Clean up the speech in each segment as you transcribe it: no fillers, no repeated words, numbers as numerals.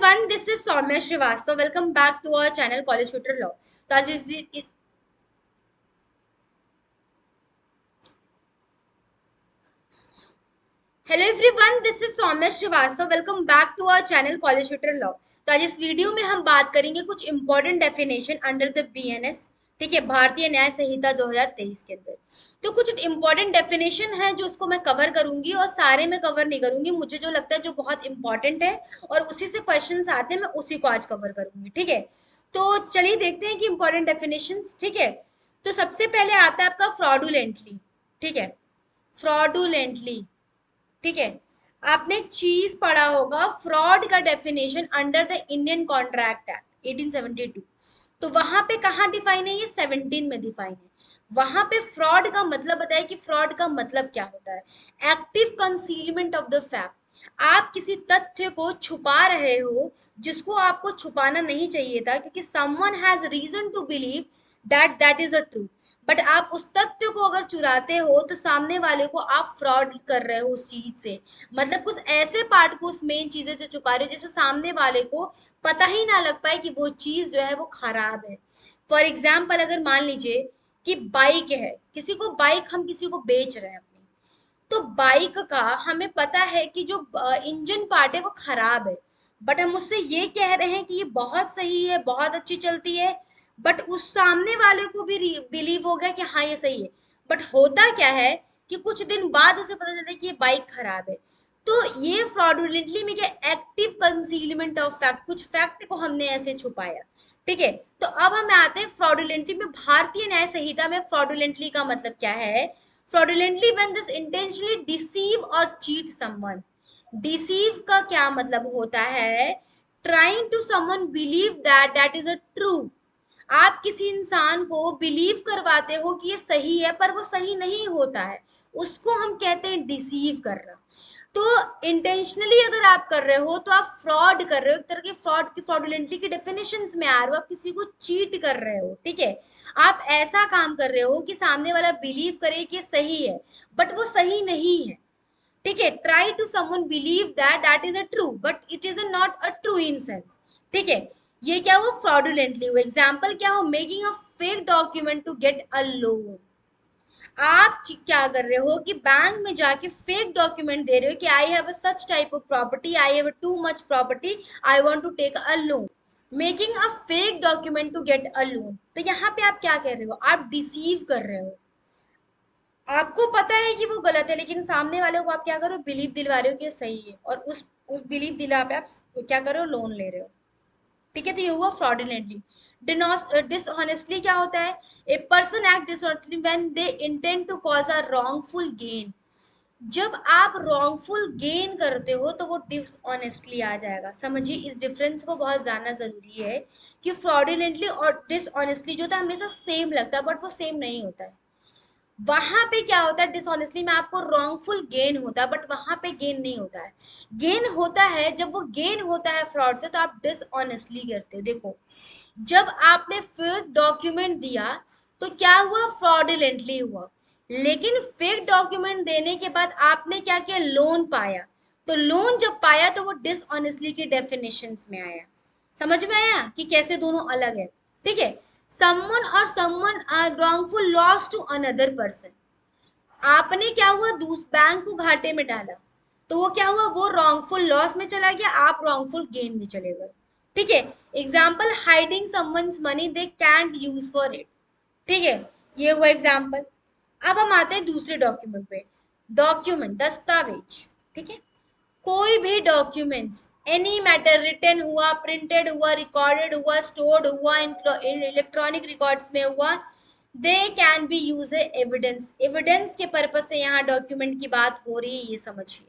everyone, this is Soumya Srivastava. Welcome back to our channel College Shooter Law. तो आज hello everyone, this is Saumya Srivastava. Welcome back to our channel college shooter law. तो आज इस video में हम बात करेंगे कुछ important definition under the BNS, ठीक है, भारतीय न्याय संहिता 2023 के अंदर। तो कुछ इंपॉर्टेंट डेफिनेशन है जो उसको मैं कवर करूंगी, और सारे मैं कवर नहीं करूंगी, मुझे जो लगता है जो बहुत इंपॉर्टेंट है और उसी से क्वेश्चंस आते हैं, मैं उसी को आज कवर करूंगी, ठीक है। तो चलिए देखते हैं कि इंपॉर्टेंट डेफिनेशंस, ठीक है। तो सबसे पहले आता है आपका फ्रॉडुलेंटली, ठीक है। फ्रॉडुलेंटली, ठीक है। आपने एक चीज पढ़ा होगा, फ्रॉड का definition under the Indian contract act 1872। तो वहां पे कहाँ डिफाइन है, ये 17 में डिफाइन है। वहां पे फ्रॉड का मतलब बताया कि फ्रॉड का मतलब क्या होता है। Active concealment of the fact, आप किसी तथ्य को छुपा रहे हो जिसको आपको छुपाना नहीं चाहिए था, क्योंकि someone has reason to believe that that is a true. But आप उस तथ्य को अगर चुराते हो तो सामने वाले को आप फ्रॉड कर रहे हो उस चीज से। मतलब कुछ ऐसे पार्ट को, उस मेन चीजें जो छुपा रहे हो जिससे सामने वाले को पता ही ना लग पाए कि वो चीज जो है वो खराब है। फॉर एग्जाम्पल, अगर मान लीजिए कि बाइक है, किसी को बाइक हम किसी को बेच रहे हैं अपनी, तो बाइक का हमें पता है कि जो इंजन पार्ट है वो खराब है, बट हम उससे ये कह रहे हैं कि ये बहुत सही है, बहुत अच्छी चलती है। बट उस सामने वाले को भी बिलीव हो गया कि हाँ ये सही है। बट होता क्या है कि कुछ दिन बाद उसे पता चलता है कि ये बाइक खराब है। तो ये फ्रॉडुलेंटली में क्या, एक्टिव कंसीलमेंट ऑफ फैक्ट, कुछ फैक्ट को हमने ऐसे छुपाया, ठीक है। तो अब हम आते हैं फ्रॉडुलेंटली में। भारतीय न्याय संहिता में फ्रॉडुलेंटली का मतलब क्या है। fraudulently when this intentionally deceive or cheat someone। deceive का क्या मतलब होता है, trying to someone believe that that is a true। आप किसी इंसान को बिलीव करवाते हो कि ये सही है, पर वो सही नहीं होता है, उसको हम कहते हैं डिसीव करना। तो इंटेंशनली अगर आप कर रहे हो तो आप फ्रॉड कर रहे हो, एक तरह के फ्रॉड की, फ्रॉडुलेंटली की डेफिनेशंस में आ रहे हो, आप किसी को चीट कर रहे हो, ठीक है। आप ऐसा काम कर रहे हो कि सामने वाला बिलीव करे कि सही है, बट वो सही नहीं है, ठीक है। Try to someone believe that that is a true but it is not a true in sense, ठीक है। ये क्या हुआ, फ्रॉडुलेंटली हुआ। एग्जाम्पल क्या हो, making a fake document to get a loan. आप क्या कर रहे हो कि बैंक में जाके फेक डॉक्यूमेंट दे रहे हो कि I have a such type of property, I have too much property, I want to take a loan. Making a fake document to get a loan, तो यहाँ पे आप क्या कर रहे हो, आप डिसीव कर रहे हो। आपको पता है कि वो गलत है, लेकिन सामने वाले को आप क्या करो, बिलीव दिलवा रहे हो कि ये सही है, और उस बिलीव दिला पे आप क्या कर रहे हो, लोन ले रहे हो, ठीक है। तो ये हुआ फ्रॉडुलेंटली। डिसऑनेस्टली क्या होता है, a person act dishonestly when they intend to cause a wrongful gain. जब आप रॉन्गफुल गेन करते हो तो वो डिसऑनेस्टली आ जाएगा। समझिए, इस डिफरेंस को बहुत जानना जरूरी है कि फ्रॉडुलेंटली और डिसऑनेस्टली जो होता है हमेशा सेम लगता है, बट वो सेम नहीं होता है। वहां पे क्या होता है, डिसऑनेस्टली में आपको रॉन्गफुल गेन होता है, बट वहां पे गेन नहीं होता है। गेन होता है, जब वो गेन होता है फ्रॉड से तो आप डिसऑनेस्टली करते हो। देखो, जब आपने फेक डॉक्यूमेंट दिया तो क्या हुआ, फ्रॉडुलेंटली हुआ। लेकिन फेक डॉक्यूमेंट देने के बाद आपने क्या किया, लोन पाया। तो लोन जब पाया तो वो डिसऑनेस्टली की डेफिनेशंस में आया। समझ में आया कि कैसे दोनों अलग है, ठीक है। someone और someone wrongful loss to another person। आपने क्या हुआ, दूस बैंक को घाटे में डाला, तो वो क्या हुआ, वो रॉन्गफुल लॉस में चला गया, आप रॉन्गफुल गेन में चले गए, ठीक है। Example, hiding someone's money they can't use for it, ठीक है। ये हुआ एग्जाम्पल। अब हम आते हैं दूसरे डॉक्यूमेंट पे। डॉक्यूमेंट, दस्तावेज, ठीक है। कोई भी डॉक्यूमेंट्स, एनी मैटर, रिटन हुआ, प्रिंटेड हुआ, रिकॉर्डेड हुआ, स्टोर्ड हुआ, इलेक्ट्रॉनिक रिकॉर्ड्स में हुआ, they can be use evidence. Evidence के पर्पज से यहाँ डॉक्यूमेंट की बात हो रही है, ये समझिए।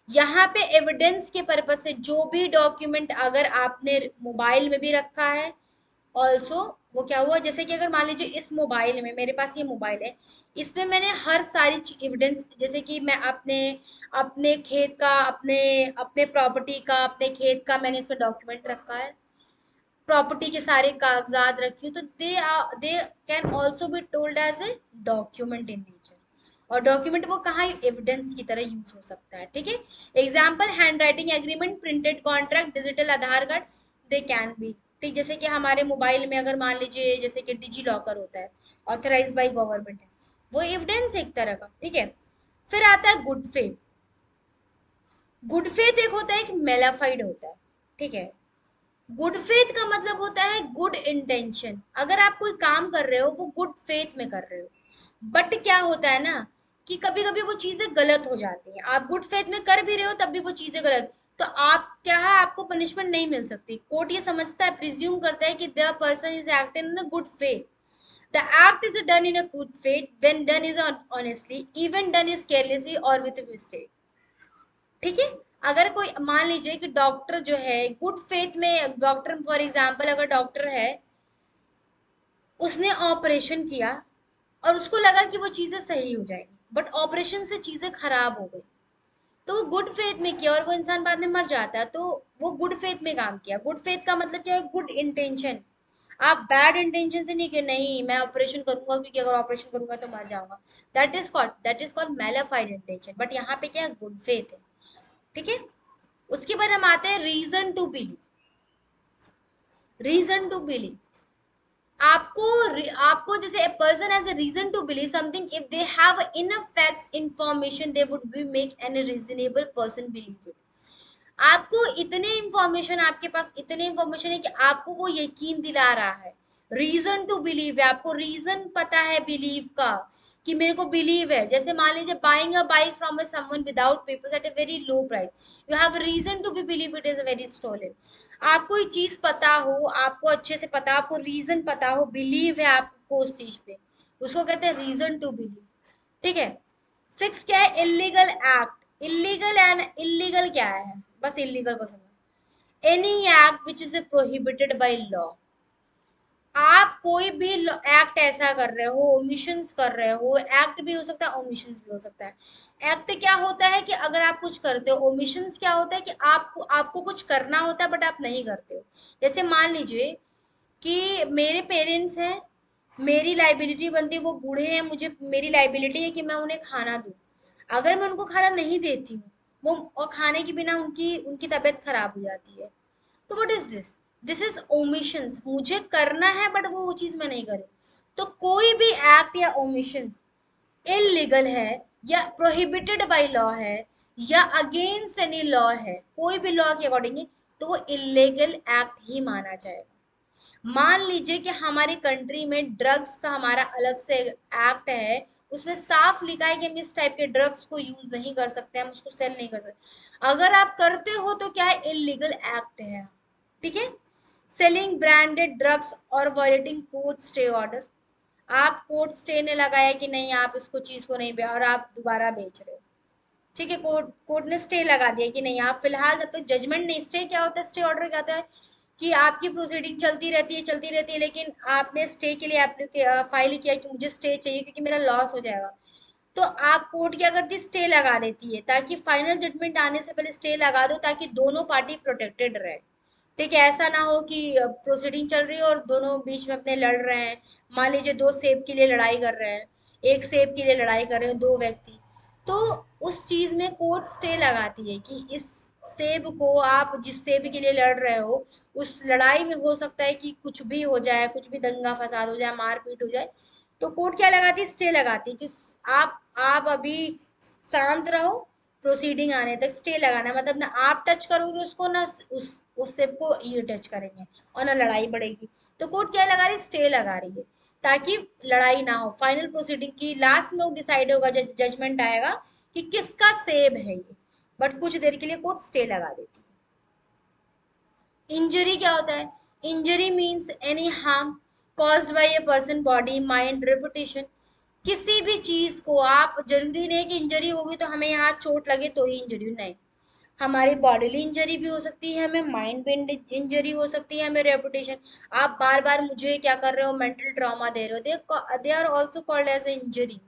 यहाँ पे एविडेंस के पर्पज से जो भी डॉक्यूमेंट अगर आपने मोबाइल में भी रखा है, ऑल्सो वो क्या हुआ, जैसे कि अगर मान लीजिए इस मोबाइल में, मेरे पास ये मोबाइल है, इसमें मैंने हर सारी एविडेंस, जैसे कि मैं अपने अपने खेत का, अपने अपने प्रॉपर्टी का, अपने खेत का मैंने इसमें डॉक्यूमेंट रखा है, प्रॉपर्टी के सारे कागजात रखी हूँ, तो they can also be told as a document in nature. और डॉक्यूमेंट वो कहाँ एविडेंस की तरह यूज हो सकता है, ठीक है। Example hand writing agreement, printed contract, digital Aadhaar card, they can be, ठीक। जैसे कि हमारे मोबाइल में अगर मान लीजिए जैसे कि डिजी लॉकर होता है, ऑथराइज बाई गवर्नमेंट है, वो एविडेंस एक तरह का, ठीक है। फिर आता है गुड फेथ। गुड फेथ एक होता है, एक मेलाफाइड होता है, ठीक है। गुड फेथ का मतलब होता है गुड इंटेंशन। अगर आप कोई काम कर रहे हो वो गुड फेथ में कर रहे हो, बट क्या होता है ना कि कभी कभी वो चीजें गलत हो जाती हैं, आप गुड फेथ में कर भी रहे हो तब भी वो चीजें गलत, तो आप क्या है, आपको पनिशमेंट नहीं मिल सकती। कोर्ट ये समझता है, प्रिज्यूम करता है कि the person is acting in a good faith. The act is done in a good faith when done is honestly, even done is carelessly और विद मिस्टेक, ठीक है। अगर कोई मान लीजिए कि डॉक्टर जो है गुड फेथ में, डॉक्टर फॉर एग्जांपल अगर डॉक्टर है, उसने ऑपरेशन किया और उसको लगा कि वो चीजें सही हो जाएंगी, बट ऑपरेशन से चीजें खराब हो गई, तो वो गुड फेथ में किया और वो इंसान बाद में मर जाता है, तो वो गुड फेथ में काम किया। गुड फेथ का मतलब क्या है, गुड इंटेंशन। आप बैड इंटेंशन से नहीं कि नहीं मैं ऑपरेशन करूंगा क्योंकि अगर ऑपरेशन करूंगा तो मर जाऊंगा, that is called malafide intention, but यहाँ पे क्या है, गुड फेथ है, ठीक है। उसके बाद हम आते हैं reason to believe. Reason to believe, आपको आपको जैसे a person has a reason to believe something if they have enough facts information they would be make any reasonable person believe it. आपको इतने इंफॉर्मेशन, आपके पास इतने इंफॉर्मेशन है कि आपको वो यकीन दिला रहा है, रीजन टू बिलीव है, आपको रीजन पता है बिलीव का कि मेरे को बिलीव है। जैसे मान लीजिए buying a bike from a someone without papers at a very low price, you have reason to be believe it is a very stolen. आपको कोई चीज पता हो, आपको अच्छे से पता, आपको रीजन पता हो, बिलीव है आपको उस चीज पे, उसको कहते हैं रीजन टू बिलीव, ठीक है। सिक्स क्या है, illegal act. Illegal and illegal क्या है, बस इलीगल को समझ, any act which is prohibited by law. आप कोई भी एक्ट ऐसा कर रहे हो, ओमिशंस कर रहे हो, एक्ट भी हो सकता है ओमिशंस भी हो सकता है। एक्ट क्या होता है कि अगर आप कुछ करते हो, ओमिशंस क्या होता है कि आपको कुछ करना होता है बट आप नहीं करते हो। जैसे मान लीजिए कि मेरे पेरेंट्स हैं, मेरी लाइबिलिटी बनती है, वो बूढ़े हैं, मुझे मेरी लाइबिलिटी है कि मैं उन्हें खाना दूं। अगर मैं उनको खाना नहीं देती हूँ, वो और खाने के बिना उनकी उनकी तबीयत खराब हो जाती है, तो what is this, this is omissions. मुझे करना है बट वो चीज मैं नहीं करी। तो कोई भी एक्ट या ओमिशंस इलीगल है या प्रोहिबिटेड बाय लॉ है या अगेंस्ट एनी लॉ है, कोई भी लॉ के अकॉर्डिंग, तो वो इलीगल एक्ट ही माना जाएगा। मान लीजिए कि हमारी कंट्री में ड्रग्स का हमारा अलग से एक्ट है, उसमें साफ लिखा है कि हम इस टाइप के ड्रग्स को यूज नहीं कर सकते, हम उसको सेल नहीं कर सकते। अगर आप करते हो तो क्या है, इलीगल एक्ट है, ठीक है। सेलिंग ब्रांडेड ड्रग्स और वायलेटिंग कोर्ट स्टे ऑर्डर, आप कोर्ट स्टे ने लगाया कि नहीं आप इसको चीज को नहीं और आप दोबारा बेच रहे हो, ठीक है। कोर्ट कोर्ट ने स्टे लगा दिया कि नहीं आप फिलहाल जब तक जजमेंट नहीं, स्टे क्या होता है, स्टे ऑर्डर क्या होता है कि आपकी प्रोसीडिंग चलती रहती है, लेकिन आपने स्टे के लिए फाइल किया कि मुझे स्टे चाहिए क्योंकि मेरा लॉस हो जाएगा। तो आप कोर्ट क्या करती है, स्टे लगा देती है ताकि फाइनल जजमेंट आने से पहले स्टे लगा दो ताकि दोनों पार्टी प्रोटेक्टेड रहे, ठीक है। ऐसा ना हो कि प्रोसीडिंग चल रही है और दोनों बीच में अपने लड़ रहे हैं। मान लीजिए दो सेब के लिए लड़ाई कर रहे हैं, एक सेब के लिए लड़ाई कर रहे हैं दो व्यक्ति, तो उस चीज में कोर्ट स्टे लगाती है कि इस सेब को, आप जिस सेब के लिए लड़ रहे हो उस लड़ाई में हो सकता है कि कुछ भी हो जाए, कुछ भी दंगा फसाद हो जाए, मारपीट हो जाए, तो कोर्ट क्या लगाती है, स्टे लगाती है कि आप अभी शांत रहो, प्रोसीडिंग आने तक स्टे लगाना है। मतलब ना आप टच करोगे उसको, ना उस सेब को ये टच करेंगे और ना लड़ाई बढ़ेगी। तो कोर्ट क्या लगा रही है, स्टे लगा रही है ताकि लड़ाई ना हो, फाइनल प्रोसीडिंग की लास्ट में डिसाइड होगा, जजमेंट आएगा कि किसका सेब है ये, बट कुछ देर के लिए कोर्ट स्टे लगा देती है। इंजरी क्या होता है, injury means any harm caused by a person body mind reputation. किसी भी चीज को, आप जरूरी नहीं कि इंजरी होगी तो हमें यहाँ चोट लगे तो ही इंजरी, नहीं, हमारी बॉडीली इंजरी भी हो सकती है, हमें माइंड में इंजरी हो सकती है, हमें रेपुटेशन, आप बार बार मुझे क्या कर रहे हो, मेंटल ट्रॉमा दे रहे हो, they are also called as a injury,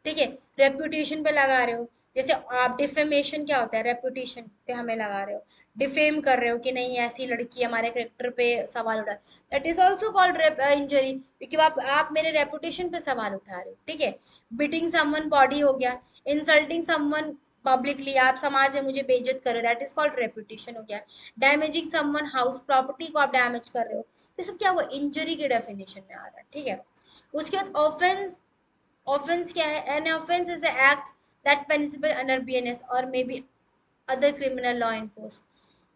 ठीक है। रेपुटेशन पे लगा रहे हो, जैसे आप डिफेमेशन क्या होता है, रेपुटेशन पे हमें लगा रहे हो, डिफेम कर रहे हो कि नहीं ऐसी लड़की हमारे करेक्टर पे सवाल उठा, that is also called injury, क्योंकि आप मेरे रेपुटेशन पे सवाल उठा रहे हो, ठीक है। बिटिंग समवन बॉडी हो गया, इंसल्टिंग समवन पब्लिकली, आप समाज में मुझे बेइज्जत कर रहे हो, दैट इज कॉल्ड रेपुटेशन हो गया। डैमेजिंग समवन हाउस प्रॉपर्टी को आप डैमेज कर रहे हो, तो सब क्या हुआ, इंजरी के डेफिनेशन में आ रहा है, ठीक है। उसके बाद ऑफेंस, ऑफेंस क्या है, an offence is a act that punishable under BNS और may be other criminal law enforce.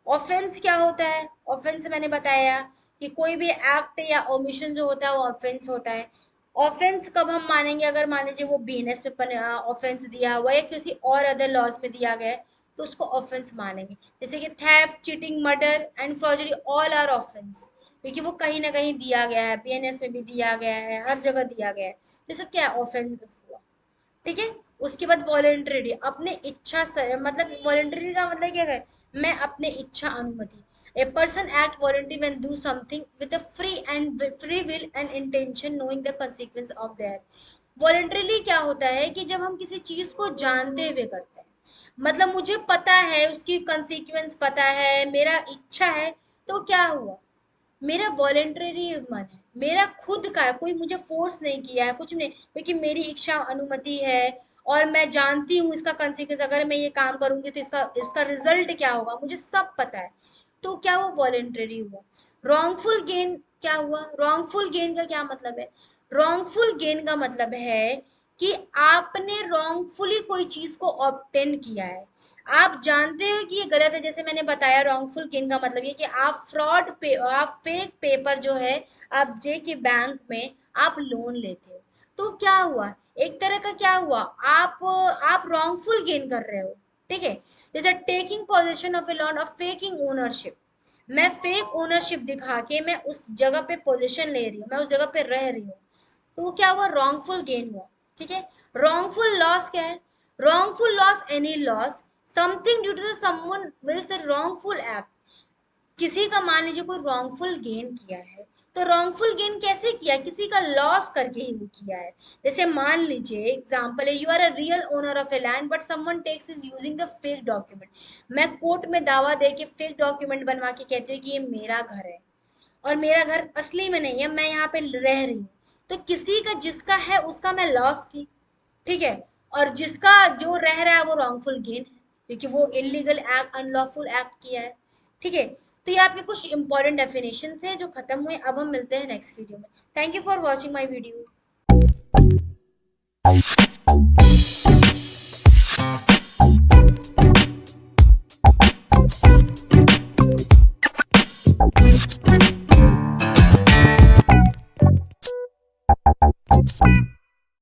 Offence क्या होता है, ऑफेंस मैंने बताया कि कोई भी एक्ट या ओमिशन जो होता है वो ऑफेंस होता है। ऑफेंस कब हम मानेंगे, अगर मान लीजिए वो बीएनएस पे ऑफेंस दिया हुआ है या किसी और अदर लॉज में दिया गया है, तो उसको ऑफेंस मानेंगे। जैसे कि theft, cheating, murder and fraudery all are offence, क्योंकि वो कहीं ना कहीं दिया गया है, बीएनएस में भी दिया गया है, हर जगह दिया गया है, तो ये सब क्या है, ऑफेंस हुआ, ठीक है। उसके बाद वॉलेंटरी, अपने इच्छा से, मतलब वॉलेंटरी का मतलब क्या है, मैं अपने इच्छा अनुमति, ए person act voluntary when do something with a free will and intention knowing the consequence of their. Voluntarily क्या होता है कि जब हम किसी चीज को जानते हुए करते हैं, मतलब मुझे पता है उसकी कंसिक्वेंस पता है, मेरा इच्छा है, तो क्या हुआ, मेरा वॉलेंटरी मन है, मेरा खुद का है, कोई मुझे फोर्स नहीं किया है, कुछ नहीं, क्योंकि मेरी इच्छा अनुमति है और मैं जानती हूँ इसका कंसिक्वेंस, अगर मैं ये काम करूंगी तो इसका इसका रिजल्ट क्या होगा, मुझे सब पता है, तो क्या वो वॉलेंटरी हुआ। रॉन्गफुल गेन क्या हुआ, रॉन्गफुल गेन का क्या मतलब है, रॉन्गफुल गेन का मतलब है कि आपने रॉन्गफुली कोई चीज को ऑब्टेन किया है, आप जानते हो कि ये गलत है। जैसे मैंने बताया रॉन्गफुल गेन का मतलब ये कि आप फ्रॉड पे, आप फेक पेपर जो है, आप जे के बैंक में आप लोन लेते हो, तो क्या हुआ, एक तरह का क्या हुआ, आप रॉन्गफुल गेन कर रहे हो, ठीक है। जैसे taking possession of a land और फेकिंग ओनरशिप, मैं फेक ओनरशिप दिखा के मैं उस जगह पे पोजीशन ले रही हूँ, मैं उस जगह पे रह रही हूँ, तो क्या हुआ, रॉन्गफुल गेन हुआ, ठीक है। रॉन्गफुल लॉस क्या है, wrongful loss, any loss something due to the someone will say wrongful act, किसी का मान लीजिए कोई wrongful gain किया है, तो wrongful gain कैसे किया, किसी का लॉस करके ही वो किया है। जैसे मान लीजिए एग्जांपल है, you are a real owner of a land but someone takes is using the fake document, मैं कोर्ट में दावा दे के फेक डॉक्यूमेंट बनवा के कहती हूँ कि ये मेरा घर है और मेरा घर असली में नहीं है, मैं यहाँ पे रह रही हूँ, तो किसी का जिसका है उसका मैं लॉस की, ठीक है, और जिसका जो रह रहा है वो रॉन्गफुल गेन है, क्योंकि वो इलीगल एक्ट, अनलॉफुल एक्ट किया है, ठीक है। तो ये आपके कुछ इंपॉर्टेंट डेफिनेशन थे जो खत्म हुए, अब हम मिलते हैं नेक्स्ट वीडियो में। Thank you for watching my video.